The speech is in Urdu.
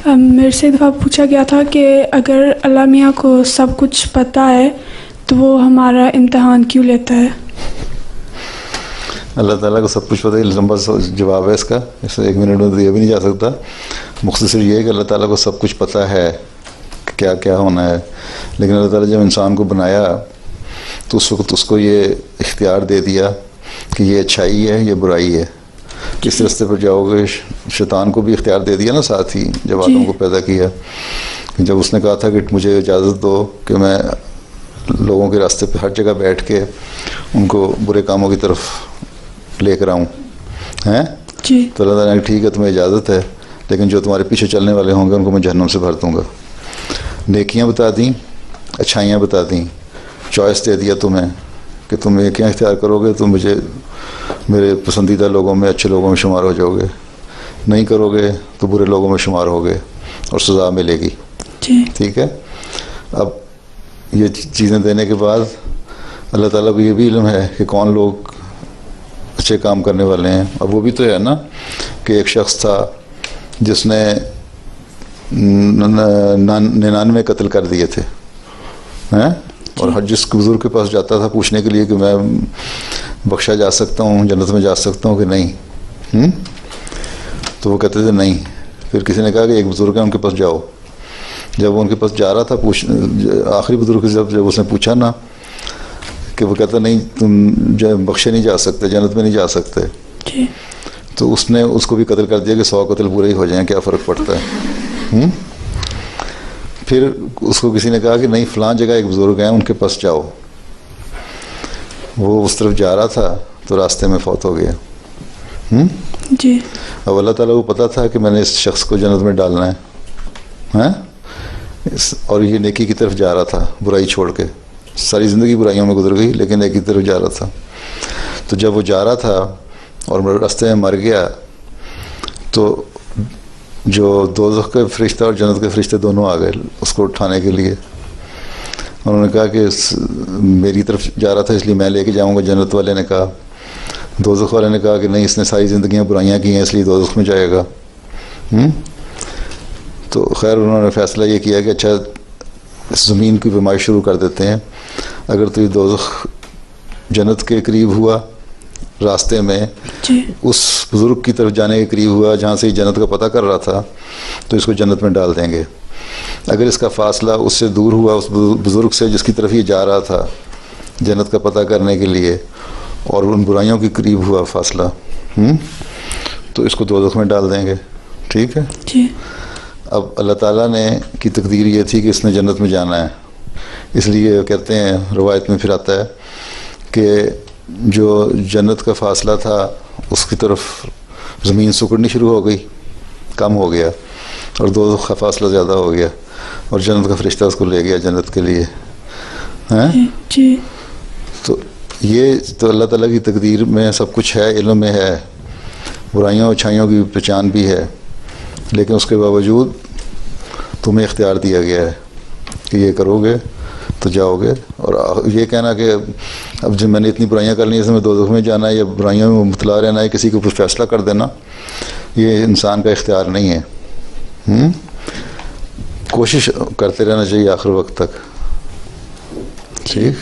میرے سے ایک دفعہ پوچھا گیا تھا کہ اگر اللہ میاں کو سب کچھ پتہ ہے تو وہ ہمارا امتحان کیوں لیتا ہے؟ اللہ تعالیٰ کو سب کچھ پتہ ہے، لمبا جواب ہے اس کا، اس ایک منٹ میں تو یہ بھی نہیں جا سکتا. مختصر یہ ہے کہ اللہ تعالیٰ کو سب کچھ پتہ ہے کہ کیا کیا ہونا ہے، لیکن اللہ تعالیٰ جب انسان کو بنایا تو اس وقت اس کو یہ اختیار دے دیا کہ یہ اچھائی ہے یہ برائی ہے، کس راستے پر جاؤ گے. شیطان کو بھی اختیار دے دیا نا ساتھ ہی جب آدم کو پیدا کیا، جب اس نے کہا تھا کہ مجھے اجازت دو کہ میں لوگوں کے راستے پہ ہر جگہ بیٹھ کے ان کو برے کاموں کی طرف لے کر آؤں ہیں، تو اللہ تعالیٰ نے ٹھیک ہے تمہیں اجازت ہے، لیکن جو تمہارے پیچھے چلنے والے ہوں گے ان کو میں جہنم سے بھر دوں گا. نیکیاں بتا دیں، اچھائیاں بتا دیں، چوائس دے دیا تمہیں کہ تم نیکیاں اختیار کرو گے تو مجھے میرے پسندیدہ لوگوں میں اچھے لوگوں میں شمار ہو جاؤ گے، نہیں کرو گے تو برے لوگوں میں شمار ہوگے اور سزا ملے گی. ٹھیک ہے. اب یہ چیزیں دینے کے بعد اللہ تعالیٰ کو یہ بھی علم ہے کہ کون لوگ اچھے کام کرنے والے ہیں. اب وہ بھی تو ہے نا کہ ایک شخص تھا جس نے 99 قتل کر دیے تھے اور ہر جس بزرگ کے پاس جاتا تھا پوچھنے کے لیے کہ میں بخشا جا سکتا ہوں، جنت میں جا سکتا ہوں کہ نہیں، تو وہ کہتے تھے نہیں. پھر کسی نے کہا کہ ایک بزرگ ہے ان کے پاس جاؤ. جب وہ ان کے پاس جا رہا تھا آخری بزرگ سے جب اس نے پوچھا نا کہ وہ کہتا نہیں تم بخشے نہیں جا سکتے، جنت میں نہیں جا سکتے، تو اس نے اس کو بھی قتل کر دیا کہ 100 قتل پورے ہی ہو جائیں، کیا فرق پڑتا ہے. پھر اس کو کسی نے کہا کہ نہیں فلاں جگہ ایک بزرگ ہیں ان کے پاس جاؤ. وہ اس طرف جا رہا تھا تو راستے میں فوت ہو گیا. اب اللہ تعالیٰ کو پتہ تھا کہ میں نے اس شخص کو جنت میں ڈالنا ہے اور یہ نیکی کی طرف جا رہا تھا برائی چھوڑ کے. ساری زندگی برائیوں میں گزر گئی لیکن نیکی کی طرف جا رہا تھا. تو جب وہ جا رہا تھا اور راستے میں مر گیا تو جو دوزخ کے فرشتہ اور جنت کے فرشتے دونوں آ گئے اس کو اٹھانے کے لیے. انہوں نے کہا کہ میری طرف جا رہا تھا اس لیے میں لے کے جاؤں گا. جنت والے نے کہا، دوزخ والے نے کہا کہ نہیں اس نے ساری زندگیاں برائیاں کی ہیں اس لیے دوزخ میں جائے گا. تو خیر انہوں نے فیصلہ یہ کیا کہ اچھا اس زمین کی پیمائش شروع کر دیتے ہیں. اگر تو یہ دوزخ جنت کے قریب ہوا راستے میں اس بزرگ کی طرف جانے کے قریب ہوا جہاں سے جنت کا پتہ کر رہا تھا تو اس کو جنت میں ڈال دیں گے. اگر اس کا فاصلہ اس سے دور ہوا اس بزرگ سے جس کی طرف یہ جا رہا تھا جنت کا پتہ کرنے کے لیے اور ان برائیوں کے قریب ہوا فاصلہ تو اس کو دوزخ میں ڈال دیں گے. ٹھیک ہے. اب اللہ تعالیٰ نے کی تقدیر یہ تھی کہ اس نے جنت میں جانا ہے، اس لیے کہتے ہیں روایت میں پھر آتا ہے کہ جو جنت کا فاصلہ تھا اس کی طرف زمین سکڑنی شروع ہو گئی، کم ہو گیا، اور دوزخ کا فاصلہ زیادہ ہو گیا اور جنت کا فرشتہ اس کو لے گیا جنت کے لیے. تو یہ تو اللہ تعالیٰ کی تقدیر میں سب کچھ ہے، علم میں ہے، برائیوں اچھائیوں کی پہچان بھی ہے، لیکن اس کے باوجود تمہیں اختیار دیا گیا ہے کہ یہ کرو گے تو جاؤ گے. اور یہ کہنا کہ اب جب میں نے اتنی برائیاں کر لی اس میں دوزخ میں جانا ہے یا برائیوں میں مبتلا رہنا ہے، کسی کے اوپر فیصلہ کر دینا، یہ انسان کا اختیار نہیں ہے. کوشش کرتے رہنا چاہیے آخر وقت تک. ٹھیک.